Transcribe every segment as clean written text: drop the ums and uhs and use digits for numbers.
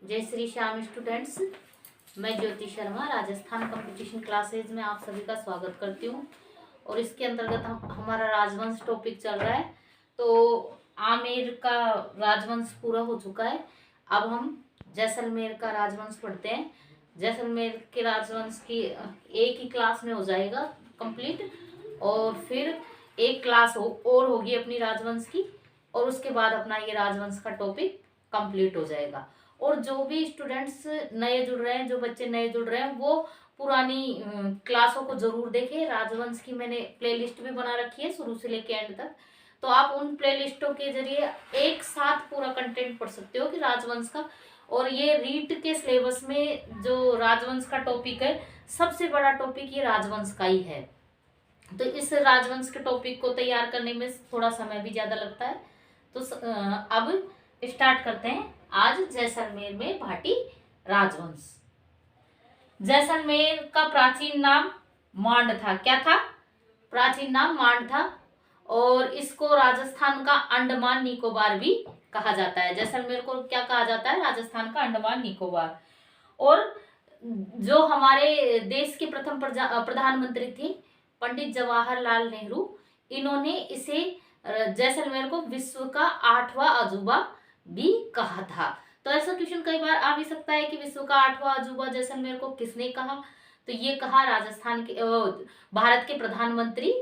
जय श्री श्याम स्टूडेंट्स। मैं Jyoti Sharma Rajasthan competition classes में आप सभी का स्वागत करती हूँ। और इसके अंतर्गत हमारा राजवंश टॉपिक चल रहा है। तो आमेर का राजवंश पूरा हो चुका है। अब हम जैसलमेर का राजवंश पढ़ते हैं। जैसलमेर के राजवंश की एक ही क्लास में हो जाएगा कंप्लीट, और फिर एक क्लास और होगी अपनी राजवंश की, और उसके बाद अपना ये राजवंश का टॉपिक कंप्लीट हो जाएगा। और जो भी स्टूडेंट्स नए जुड़ रहे हैं, जो बच्चे नए जुड़ रहे हैं, वो पुरानी क्लासों को जरूर देखें। राजवंश की मैंने प्लेलिस्ट भी बना रखी है शुरू से लेके एंड तक, तो आप उन प्लेलिस्टों के जरिए एक साथ पूरा कंटेंट पढ़ सकते हो कि राजवंश का। और ये रीट के सिलेबस में जो राजवंश का टॉपिक है, सबसे बड़ा टॉपिक ये राजवंश का ही है। तो इस राजवंश के टॉपिक को तैयार करने में थोड़ा समय भी ज्यादा लगता है। तो अब स्टार्ट करते हैं। आज जैसलमेर में भाटी राजवंश। जैसलमेर का प्राचीन नाम मांड था। क्या था? प्राचीन नाम मांड था। और इसको राजस्थान का अंडमान निकोबार भी कहा जाता है। जैसलमेर को क्या कहा जाता है? राजस्थान का अंडमान निकोबार। और जो हमारे देश के प्रथम प्रधानमंत्री थे पंडित जवाहरलाल नेहरू, इन्होंने इसे जैसलमेर को विश्व का 8वां अजूबा भी कहा था। तो ऐसा क्वेश्चन कई बार आ भी सकता है कि विश्व का 8वां अजूबा जैसलमेर को किसने कहा? तो ये कहा राजस्थान के भारत के प्रधानमंत्री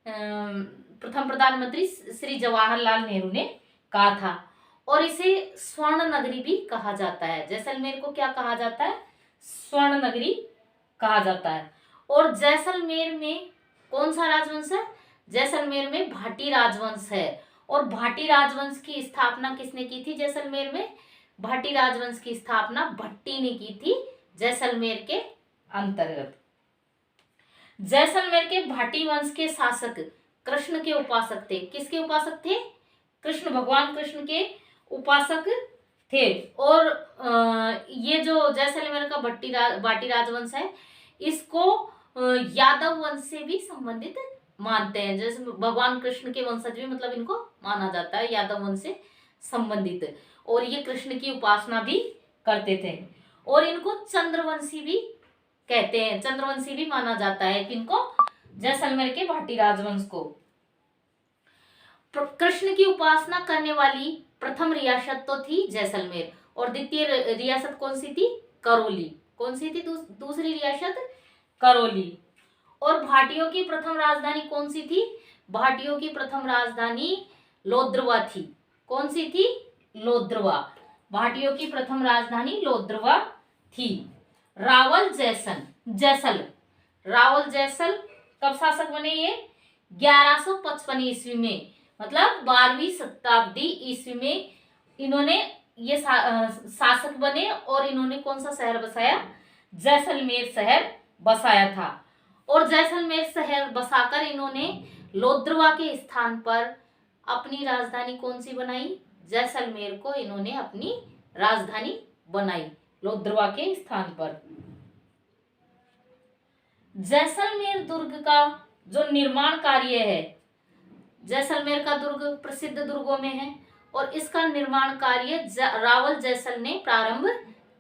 प्रथम प्रधानमंत्री श्री जवाहरलाल नेहरू ने कहा था। और इसे स्वर्ण नगरी भी कहा जाता है। जैसलमेर को क्या कहा जाता है? स्वर्ण नगरी कहा जाता है। और जैसलमेर में कौन सा राजवंश है? जैसलमेर में भाटी राजवंश है। और भाटी राजवंश की स्थापना किसने की थी? जैसलमेर में भाटी राजवंश की स्थापना भट्टी ने की थी जैसलमेर के अंतर्गत। जैसलमेर के भाटी वंश के शासक कृष्ण के उपासक थे। किसके उपासक थे? कृष्ण, भगवान कृष्ण के उपासक थे। और ये जो जैसलमेर का भाटी राजवंश है, इसको यादव वंश से भी संबंधित मानते हैं। जैसे भगवान कृष्ण के वंशज भी मतलब इनको माना जाता है, यादव वंश से संबंधित। और ये कृष्ण की उपासना भी करते थे। और इनको चंद्रवंशी भी कहते हैं, चंद्रवंशी भी माना जाता है। किनको? जैसलमेर के भाटी राजवंश को। कृष्ण की उपासना करने वाली प्रथम रियासत तो थी जैसलमेर, और द्वितीय रियासत कौन सी थी? करौली। कौन सी थी दूसरी रियासत? करौली। और भाटियों की प्रथम राजधानी कौन सी थी? भाटियों की प्रथम राजधानी लोद्रवा थी। कौन सी थी? लोद्रवा। भाटियों की प्रथम राजधानी लोद्रवा थी। रावल जैसल रावल जैसल कब शासक बने? ये 1155 ईस्वी में, मतलब 12वीं शताब्दी ईस्वी में इन्होंने ये शासक बने। और इन्होंने कौन सा शहर बसाया? जैसलमेर शहर बसाया था। और जैसलमेर शहर बसाकर इन्होंने लोद्रवा के स्थान पर अपनी राजधानी कौन सी बनाई? जैसलमेर को इन्होंने अपनी राजधानी बनाई लोद्रवा के स्थान पर। जैसलमेर दुर्ग का जो निर्माण कार्य है, जैसलमेर का दुर्ग प्रसिद्ध दुर्गों में है, और इसका निर्माण कार्य रावल जैसल ने प्रारंभ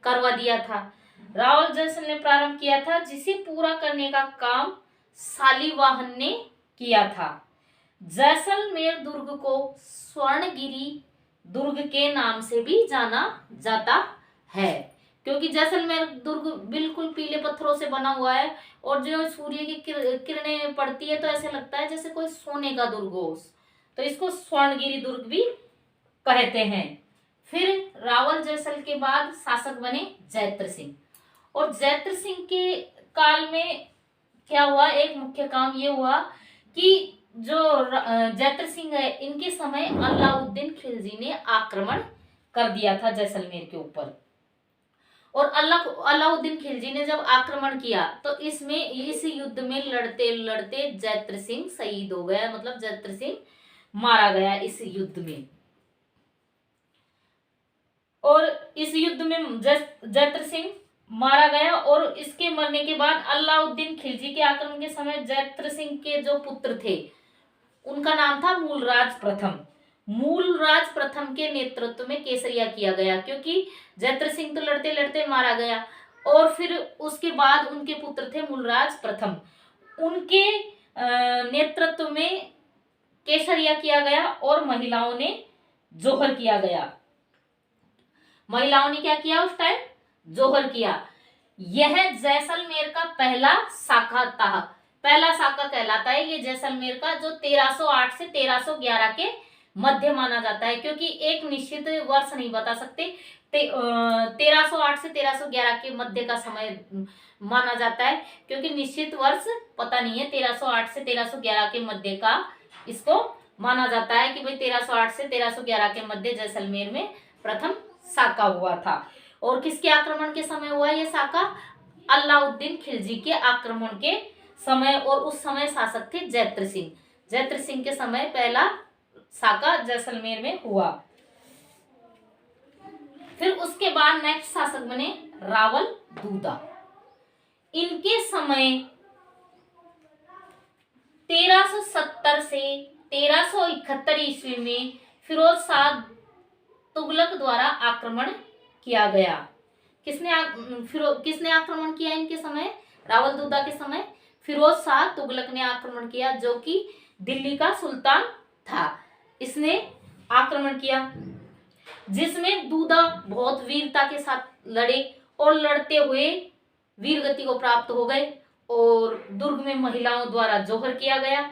करवा दिया था। रावल जैसल ने प्रारंभ किया था, जिसे पूरा करने का काम शालिवाहन ने किया था। जैसलमेर दुर्ग को स्वर्णगिरी दुर्ग के नाम से भी जाना जाता है, क्योंकि जैसलमेर दुर्ग बिल्कुल पीले पत्थरों से बना हुआ है। और जो सूर्य की किरणें पड़ती है तो ऐसे लगता है जैसे कोई सोने का दुर्ग हो, तो इसको स्वर्णगिरी दुर्ग भी कहते हैं। फिर रावल जैसल के बाद शासक बने जैत्र सिंह। और जैत्र सिंह के काल में क्या हुआ? एक मुख्य काम ये हुआ कि जो जैत्र सिंह है, इनके समय अलाउद्दीन खिलजी ने आक्रमण कर दिया था जैसलमेर के ऊपर। और अलाउद्दीन खिलजी ने जब आक्रमण किया तो इस युद्ध में लड़ते लड़ते जैत्र सिंह शहीद हो गया, मतलब जैत्र सिंह मारा गया इस युद्ध में। और इस युद्ध में जैत्र सिंह मारा गया। और इसके मरने के बाद अलाउद्दीन खिलजी के आक्रमण के समय जैत्र सिंह के जो पुत्र थे, उनका नाम था मूलराज प्रथम। मूलराज प्रथम के नेतृत्व में केसरिया किया गया, क्योंकि जयद्रथ सिंह तो लड़ते लड़ते मारा गया, और फिर उसके बाद उनके पुत्र थे मूलराज प्रथम, उनके नेतृत्व में केसरिया किया गया, और महिलाओं ने जोहर किया गया। महिलाओं ने क्या किया उस टाइम? जोहर किया। यह जैसलमेर का पहला साका था, पहला साका कहलाता है ये जैसलमेर का, जो 1308 से 1311 के मध्य माना जाता है, क्योंकि एक निश्चित वर्ष नहीं बता सकते। 1308 से 1311 के मध्य का समय माना जाता है, क्योंकि निश्चित वर्ष पता नहीं है। 1308 से 1311 के मध्य का इसको माना जाता है कि भाई 1308 से 1311 के मध्य जैसलमेर में प्रथम साका हुआ था। और किसके आक्रमण के समय हुआ ये साका? अलाउद्दीन खिलजी के आक्रमण के समय, और उस समय शासक थे जयद्रथ सिंह। जयद्रथ सिंह के समय पहला साका जैसलमेर में हुआ। फिर उसके बाद नेक्स्ट शासक बने रावल दूदा। इनके समय 1370 से 1371 ईस्वी में फिरोज शाह तुगलक द्वारा आक्रमण किया गया। किसने आक्रमण किया इनके समय? रावल दूदा के समय फिरोज शाह तुगलक ने आक्रमण किया, जो कि दिल्ली का सुल्तान था। इसने आक्रमण किया, जिसमें दूदा बहुत वीरता के साथ लड़े, और लड़ते हुए वीरगति को प्राप्त हो गए, और दुर्ग में महिलाओं द्वारा जोहर किया गया,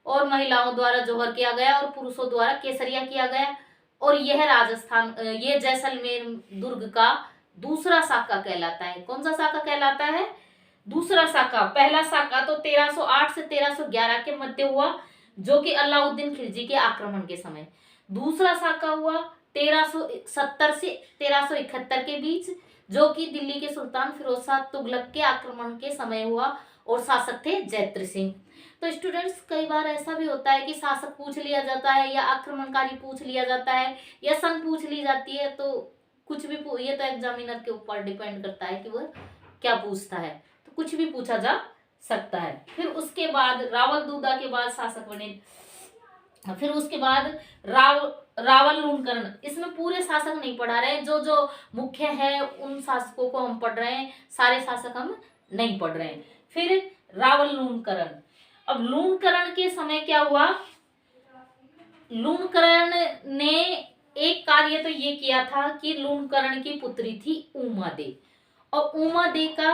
और महिलाओं द्वारा जोहर किया गया, और पुरुषों द्वारा केसरिया किया गया। और यह ये जैसलमेर दुर्ग का दूसरा साका कहलाता है। कौन सा साका कहलाता है? दूसरा साका। पहला साका तो 1308 से 1311 के मध्य हुआ, जो कि अलाउद्दीन खिलजी के आक्रमण के समय। दूसरा साका हुआ 1370 से 1371 के बीच, जो कि दिल्ली के सुल्तान फिरोज शाह तुगलक के आक्रमण के समय हुआ, और शासक थे जयद्रथ सिंह। तो स्टूडेंट्स, कई बार ऐसा भी होता है कि शासक पूछ लिया जाता है, या आक्रमणकारी पूछ लिया जाता है, या सन पूछ ली जाती है, तो कुछ भी ये तो एग्जामिनर के ऊपर डिपेंड करता है कि वह क्या पूछता है, तो कुछ भी पूछा जा सकता है। फिर उसके बाद रावल दूदा के बाद शासक बने, फिर उसके बाद रावल लूणकरण। इसमें पूरे शासक नहीं पढ़ा रहे, जो जो मुख्य है उन शासकों को हम पढ़ रहे हैं, सारे शासक हम नहीं पढ़ रहे हैं। फिर रावल लूणकरण। अब लूणकरण के समय क्या हुआ? लूणकरण ने एक कार्य तो ये किया था कि लूणकरण की पुत्री थी उमा दे, और उमा दे का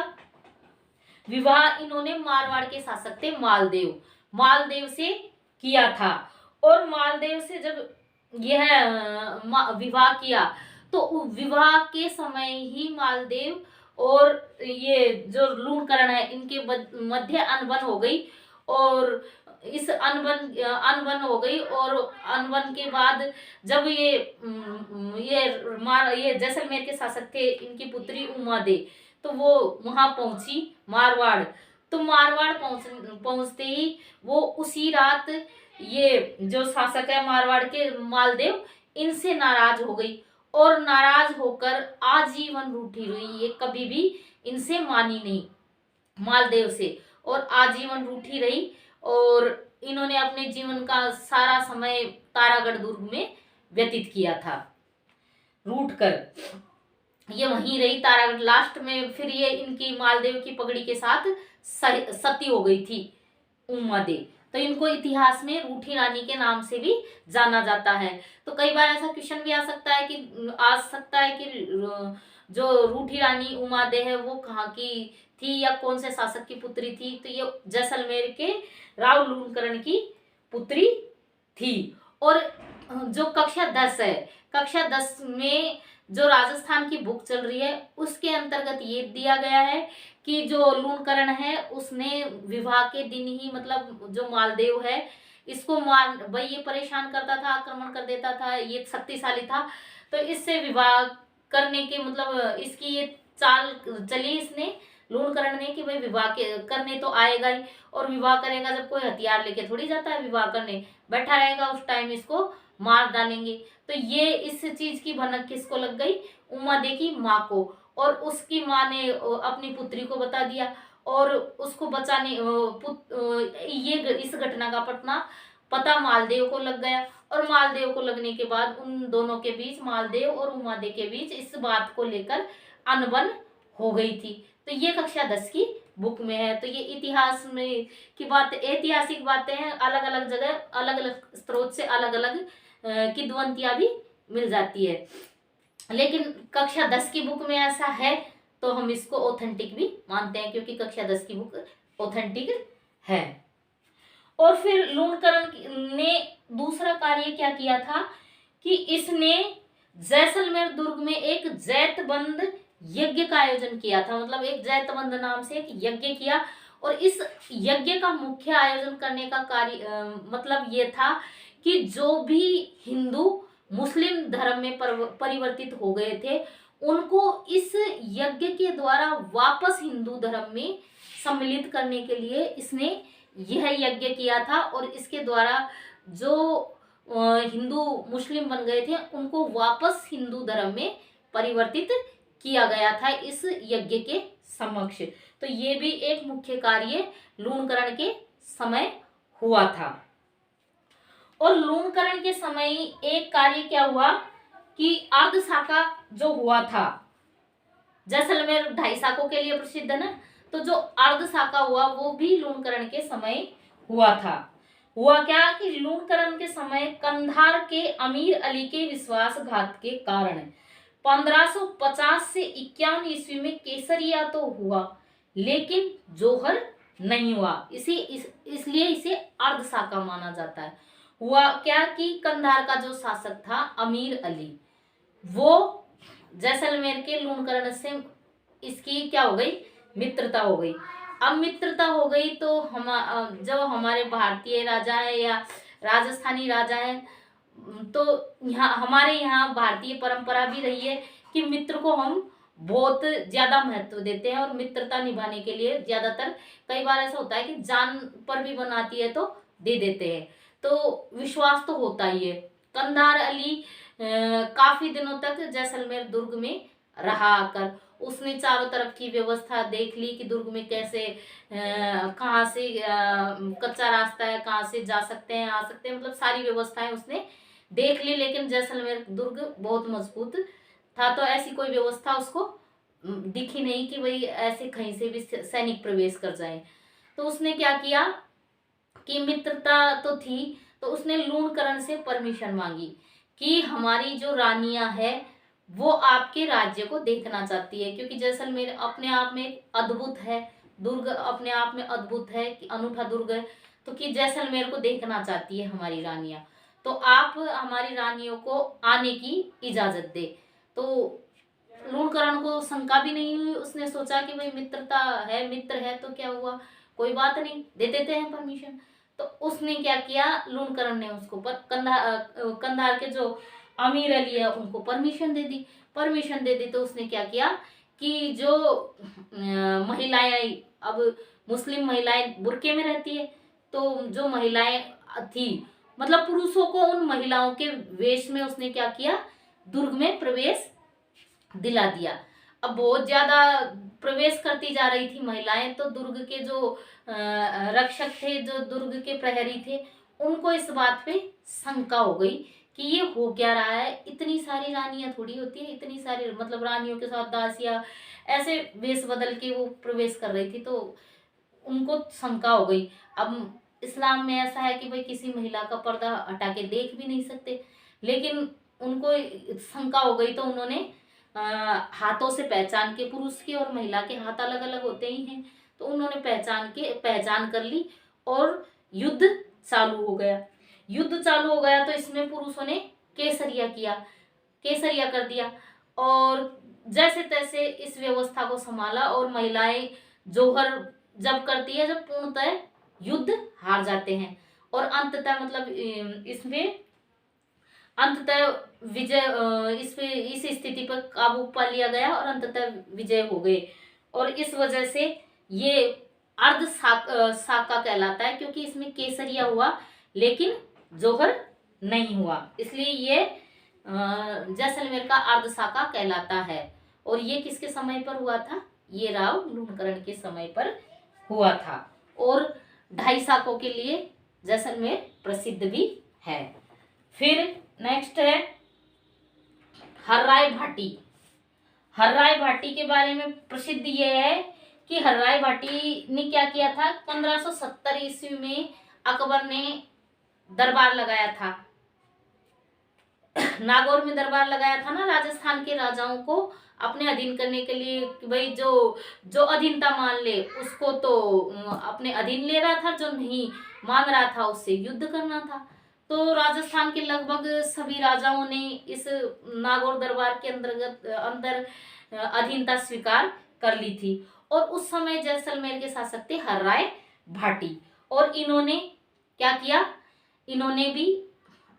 विवाह इन्होंने मारवाड़ के शासक थे मालदेव से किया था। और मालदेव से जब यह विवाह किया, तो विवाह के समय ही मालदेव और ये जो लूणकरण है इनके मध्य अनबन हो गई, और इस अनबन हो गई, और अनबन के बाद जब ये जैसलमेर के शासक थे, इनकी पुत्री उमा दे, तो वो वहां पहुंची मारवाड़। तो मारवाड़ पहुंचते ही वो उसी रात ये जो शासक है मारवाड़ के मालदेव, इनसे नाराज हो गई, और नाराज होकर आजीवन रूठी रही। ये कभी भी इनसे मानी नहीं मालदेव से, और आजीवन रूठी रही, और इन्होंने अपने जीवन का सारा समय तारागढ़ दुर्ग में व्यतीत किया था। रूठ कर ये वहीं रही तारागढ़। लास्ट में फिर ये इनकी मालदेव की पगड़ी के साथ सती हो गई थी उमा दे, तो इनको इतिहास में रूठी रानी के नाम से भी जाना जाता है। तो कई बार ऐसा क्वेश्चन भी आ सकता है कि जो रूठी रानी उमा दे है वो कहाँ की थी, या कौन से शासक की पुत्री थी? तो ये जैसलमेर के राव लूणकरण की पुत्री थी। और जो कक्षा 10 है, कक्षा 10 में जो राजस्थान की बुक चल रही है उसके अंतर्गत ये दिया गया है कि जो लूणकरण है उसने विवाह के दिन ही, मतलब जो मालदेव है इसको भाई ये परेशान करता था, आक्रमण कर देता था, ये शक्तिशाली था, तो इससे विवाह करने के मतलब इसकी ये चाल चली इसने लूणकरण ने कि भाई विवाह करने तो आएगा ही, और विवाह करेगा जब कोई हथियार लेके थोड़ी जाता है विवाह करने, बैठा रहेगा उस टाइम इसको मार डालेंगे। तो ये इस चीज की भनक किसको लग गई? उमा दे की माँ को, और उसकी माँ ने अपनी पुत्री को बता दिया, और उसको बचाने ये इस घटना का पता मालदेव को लग गया, और मालदेव को लगने के बाद उन दोनों के बीच, मालदेव और उमादेव के बीच, इस बात को लेकर अनबन हो गई थी। तो ये कक्षा 10 की बुक में है। तो ये इतिहास में की बात, ऐतिहासिक बातें हैं, अलग अलग जगह अलग अलग स्रोत से अलग अलग किद्वंतियां भी मिल जाती है। लेकिन कक्षा 10 की बुक में ऐसा है तो हम इसको ऑथेंटिक भी मानते हैं, क्योंकि कक्षा 10 की बुक ऑथेंटिक है। और फिर लूणकरण ने दूसरा कार्य क्या किया था कि इसने जैसलमेर दुर्ग में एक जैतबंद यज्ञ का आयोजन किया था। मतलब एक जैतबंद नाम से एक यज्ञ किया, और इस यज्ञ का मुख्य आयोजन करने का कार्य मतलब ये था कि जो भी हिंदू मुस्लिम धर्म में परिवर्तित हो गए थे, उनको इस यज्ञ के द्वारा वापस हिंदू धर्म में सम्मिलित करने के लिए इसने यह यज्ञ किया था। और इसके द्वारा जो हिंदू मुस्लिम बन गए थे, उनको वापस हिंदू धर्म में परिवर्तित किया गया था इस यज्ञ के समक्ष। तो ये भी एक मुख्य कार्य लूणकरण के समय हुआ था। और लूणकरण के समय एक कार्य क्या हुआ कि अर्ध शाका जो हुआ था, जैसलमेर 2.5 शाकों के लिए प्रसिद्ध है ना, तो जो अर्ध शाका हुआ वो भी लूणकरण के समय हुआ था। हुआ क्या कि लूणकरण के समय कंधार के अमीर अली के विश्वासघात के कारण 1550 से 51 ईस्वी में केसरिया तो हुआ, लेकिन जौहर नहीं हुआ। इसलिए इसे अर्ध शाका माना जाता है। हुआ क्या कि कंधार का जो शासक था अमीर अली, वो जैसलमेर के लूणकरण से इसकी क्या हो गई, मित्रता हो गई। अब मित्रता हो गई तो हम जब हमारे भारतीय राजा है या राजस्थानी राजा है, तो यहाँ हमारे यहाँ भारतीय परंपरा भी रही है कि मित्र को हम बहुत ज्यादा महत्व देते हैं, और मित्रता निभाने के लिए ज्यादातर कई बार ऐसा होता है कि जान पर भी बनाती है तो दे देते हैं। तो विश्वास तो होता ही है। कंधार अली काफी दिनों तक जैसलमेर दुर्ग में रहा आकर। उसने चारों तरफ की व्यवस्था देख ली कि दुर्ग में कैसे कहाँ से कच्चा रास्ता है, कहाँ से जा सकते हैं, आ सकते हैं, मतलब सारी व्यवस्थाएं उसने देख ली। लेकिन जैसलमेर दुर्ग बहुत मजबूत था, तो ऐसी कोई व्यवस्था उसको दिखी नहीं कि भाई ऐसे कहीं से भी सैनिक प्रवेश कर जाए। तो उसने क्या किया कि मित्रता तो थी, तो उसने लूणकरण से परमिशन मांगी कि हमारी जो रानियां है वो आपके राज्य को देखना चाहती है, क्योंकि जैसलमेर अपने आप में अद्भुत है, दुर्ग अपने आप में अद्भुत है कि अनूठा दुर्ग है, तो कि जैसलमेर को देखना चाहती है हमारी रानियां, तो आप हमारी रानियों को आने की इजाजत दे। तो लूणकरण को शंका भी नहीं हुई। उसने सोचा कि भाई मित्रता है, मित्र है तो क्या हुआ, कोई बात नहीं, दे देते हैं परमिशन। तो उसने क्या किया, लूणकरण ने उसको कंधार के जो अमीर अली है उनको परमिशन दे दी। परमिशन दे दी तो उसने क्या किया कि जो महिलाएं, अब मुस्लिम महिलाएं बुर्के में रहती है, तो जो महिलाएं थी, मतलब पुरुषों को उन महिलाओं के वेश में उसने क्या किया, दुर्ग में प्रवेश दिला दिया। अब बहुत ज्यादा प्रवेश करती जा रही थी महिलाएं, तो दुर्ग के जो रक्षक थे, जो दुर्ग के प्रहरी थे, उनको इस बात पे शंका हो गई कि ये हो क्या रहा है। इतनी सारी रानियां थोड़ी होती है, इतनी सारी मतलब रानियों के साथ दासियां ऐसे वेश बदल के वो प्रवेश कर रही थी, तो उनको शंका हो गई। अब इस्लाम में ऐसा है कि भाई किसी महिला का पर्दा हटा के देख भी नहीं सकते, लेकिन उनको शंका हो गई तो उन्होंने हाथों से पहचान के, पुरुष के और महिला के हाथ अलग अलग होते ही हैं, तो उन्होंने पहचान कर ली और युद्ध चालू हो गया। युद्ध चालू हो गया तो इसमें पुरुषों ने केसरिया किया, केसरिया कर दिया, और जैसे तैसे इस व्यवस्था को संभाला। और महिलाएं जोहर जब करती है, जब पूर्णतः युद्ध हार जाते हैं, और अंततः मतलब इसमें अंततः विजय, इस स्थिति पर काबू पा लिया गया और अंततः विजय हो गए। और इस वजह से ये अर्ध साका कहलाता है, क्योंकि इसमें केसरिया हुआ लेकिन जौहर नहीं हुआ, इसलिए ये जैसलमेर का अर्ध साका कहलाता है। और ये किसके समय पर हुआ था, ये राव लूणकरण के समय पर हुआ था। और 2.5 साकों के लिए जैसलमेर प्रसिद्ध भी है। फिर नेक्स्ट है हर्राय भाटी। हर्राय भाटी के बारे में प्रसिद्ध ये है कि हर्राय भाटी ने क्या किया था, 1570 ईस्वी में अकबर ने दरबार लगाया था, नागौर में दरबार लगाया था ना, राजस्थान के राजाओं को अपने अधीन करने के लिए कि भाई जो जो अधीनता मान ले उसको तो अपने अधीन ले रहा था, जो नहीं मान रहा था उससे युद्ध करना था। तो राजस्थान के लगभग सभी राजाओं ने इस नागौर दरबार के अंदर अधीनता स्वीकार कर ली थी। और उस समय जैसलमेर के शासक थे हर्राय भाटी, और इन्होंने क्या किया, इन्होंने भी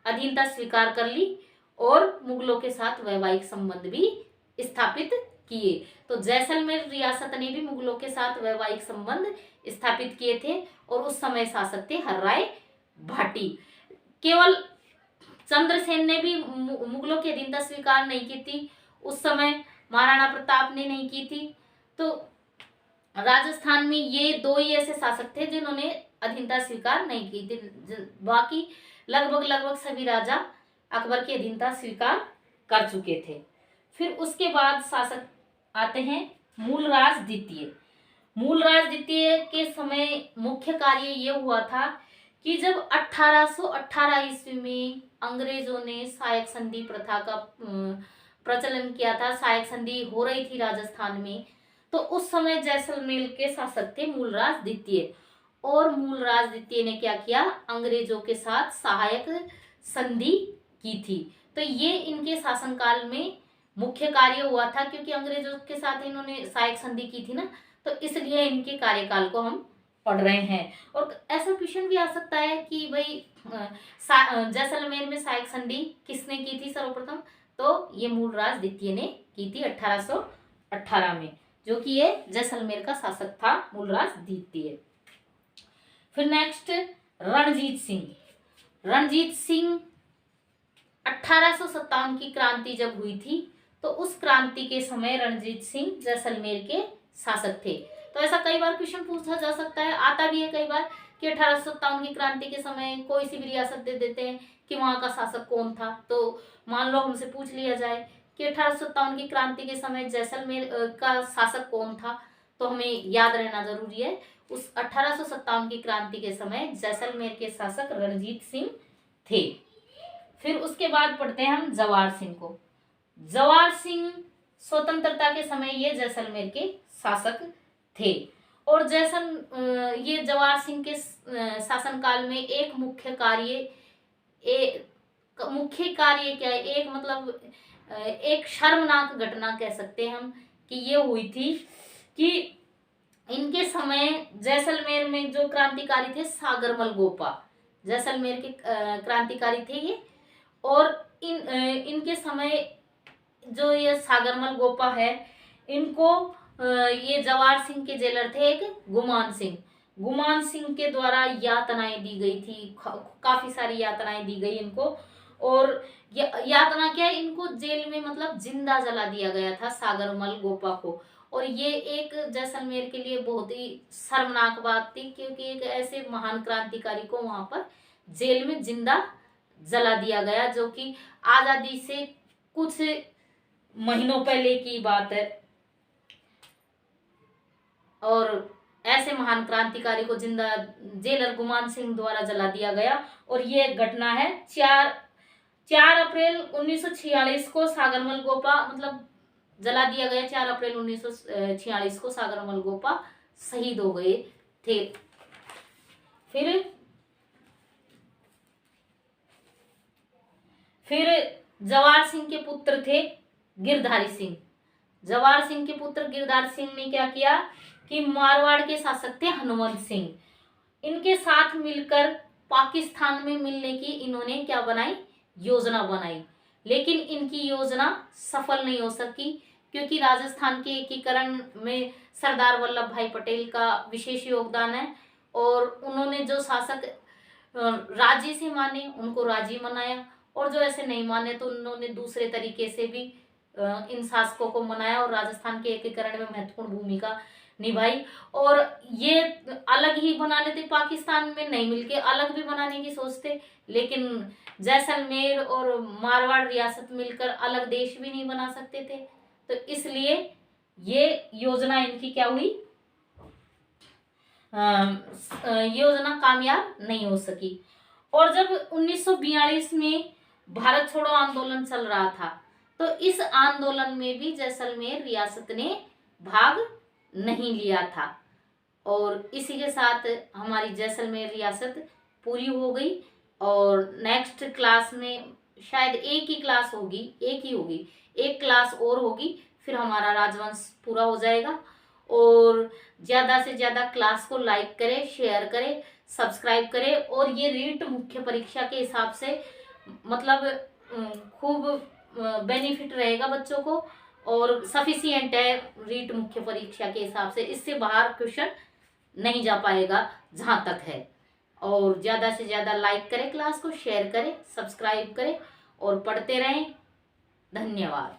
अधीनता स्वीकार कर ली और मुगलों के साथ वैवाहिक संबंध भी स्थापित किए। तो जैसलमेर रियासत ने भी मुगलों के साथ वैवाहिक संबंध स्थापित किए थे, और उस समय शासक थे हर्राय भाटी। केवल चंद्रसेन ने भी मुगलों की अधीनता स्वीकार नहीं की थी, उस समय महाराणा प्रताप ने नहीं की थी। तो राजस्थान में ये दो ही ऐसे शासक थे जिन्होंने अधीनता स्वीकार नहीं की थी, बाकी लगभग सभी राजा अकबर की अधीनता स्वीकार कर चुके थे। फिर उसके बाद शासक आते हैं मूलराज द्वितीय। मूलराज द्वितीय के समय मुख्य कार्य ये हुआ था कि जब 1818 ईस्वी में अंग्रेजों ने सहायक संधि प्रथा का प्रचलन किया था, सहायक संधि हो रही थी राजस्थान में, तो उस समय जैसलमेर के शासक थे मूलराज द्वितीय। और मूलराज द्वितीय ने क्या किया, अंग्रेजों के साथ सहायक संधि की थी। तो ये इनके शासनकाल में मुख्य कार्य हुआ था, क्योंकि अंग्रेजों के साथ इन्होंने सहायक संधि की थी ना, तो इसलिए इनके कार्यकाल को हम पढ़ रहे हैं। और ऐसा क्वेश्चन भी आ सकता है कि भाई जैसलमेर में सहायक संधि किसने की थी सर्वप्रथम, तो ये मूलराज द्वितीय ने की थी 1818 में, जो कि ये जैसलमेर का शासक था मूलराज द्वितीय। फिर नेक्स्ट रणजीत सिंह। रणजीत सिंह 1857 की क्रांति जब हुई थी, तो उस क्रांति के समय रणजीत सिंह जैसलमेर के शासक थे। तो ऐसा कई बार क्वेश्चन पूछा जा सकता है, आता भी है कई बार कि 1857 की क्रांति के समय कोई सी भी रियासत दे देते हैं कि वहां का शासक कौन था। तो मान लो हमसे पूछ लिया जाए कि 1857 की क्रांति के समय जैसलमेर का शासक कौन था, तो हमें याद रहना जरूरी है, उस 1857 की क्रांति के समय जैसलमेर के शासक रणजीत सिंह थे। फिर उसके बाद पढ़ते हैं हम जवाहर सिंह को। जवाहर सिंह स्वतंत्रता के समय ये जैसलमेर के शासक थे। और ये जवाहर सिंह के शासनकाल में एक मुख्य कार्य क्या है, एक मतलब एक शर्मनाक घटना कह सकते हैं हम कि ये हुई थी कि इनके समय जैसलमेर में जो क्रांतिकारी थे सागरमल गोपा, जैसलमेर के क्रांतिकारी थे ये। और इनके समय जो ये सागरमल गोपा है, इनको ये जवाहर सिंह के जेलर थे एक गुमान सिंह। गुमान सिंह के द्वारा यातनाएं दी गई थी, काफी सारी यातनाएं दी गई इनको। और यातना क्या है, इनको जेल में मतलब जिंदा जला दिया गया था सागरमल गोपा को। और ये एक जैसलमेर के लिए बहुत ही शर्मनाक बात थी, क्योंकि एक ऐसे महान क्रांतिकारी को वहां पर जेल में जिंदा जला दिया गया, जो कि आजादी से कुछ महीनों पहले की बात है। और ऐसे महान क्रांतिकारी को जिंदा जेलर गुमान सिंह द्वारा जला दिया गया। और ये घटना है 4 अप्रैल 1946 को सागरमल गोपा मतलब जला दिया गया। 4 अप्रैल 1946 को सागरमल गोपा शहीद हो गए थे। फिर जवाहर सिंह के पुत्र थे गिरधारी सिंह। जवाहर सिंह के पुत्र गिरधारी सिंह ने क्या किया कि मारवाड़ के शासक थे हनुमंत सिंह, इनके साथ मिलकर पाकिस्तान में मिलने की इन्होंने क्या बनाई, योजना बनाई। लेकिन इनकी योजना सफल नहीं हो सकी, क्योंकि राजस्थान के एकीकरण में सरदार वल्लभ भाई पटेल का विशेष योगदान है। और उन्होंने जो शासक राजी से माने उनको राजी मनाया, और जो ऐसे नहीं माने तो उन्होंने दूसरे तरीके से भी इन शासकों को मनाया और राजस्थान के एकीकरण में महत्वपूर्ण भूमिका निभाई। और ये अलग ही बना लेते, पाकिस्तान में नहीं मिलके अलग भी बनाने की सोचते, लेकिन जैसलमेर और मारवाड़ रियासत मिलकर अलग देश भी नहीं बना सकते थे। तो इसलिए ये योजना इनकी क्या हुई, योजना कामयाब नहीं हो सकी। और जब 1942 में भारत छोड़ो आंदोलन चल रहा था, तो इस आंदोलन में भी जैसलमेर रियासत ने भाग नहीं लिया था। और इसी के साथ हमारी जैसलमेर रियासत पूरी हो गई। और नेक्स्ट क्लास में शायद एक ही क्लास होगी, एक क्लास और होगी, फिर हमारा राजवंश पूरा हो जाएगा। और ज़्यादा से ज़्यादा क्लास को लाइक करें, शेयर करें, सब्सक्राइब करें। और ये रीट मुख्य परीक्षा के हिसाब से मतलब खूब बेनिफिट रहेगा बच्चों को, और सफिशियंट है रीट मुख्य परीक्षा के हिसाब से, इससे बाहर क्वेश्चन नहीं जा पाएगा जहाँ तक है। और ज़्यादा से ज़्यादा लाइक करें, क्लास को शेयर करें, सब्सक्राइब करें और पढ़ते रहें। धन्यवाद।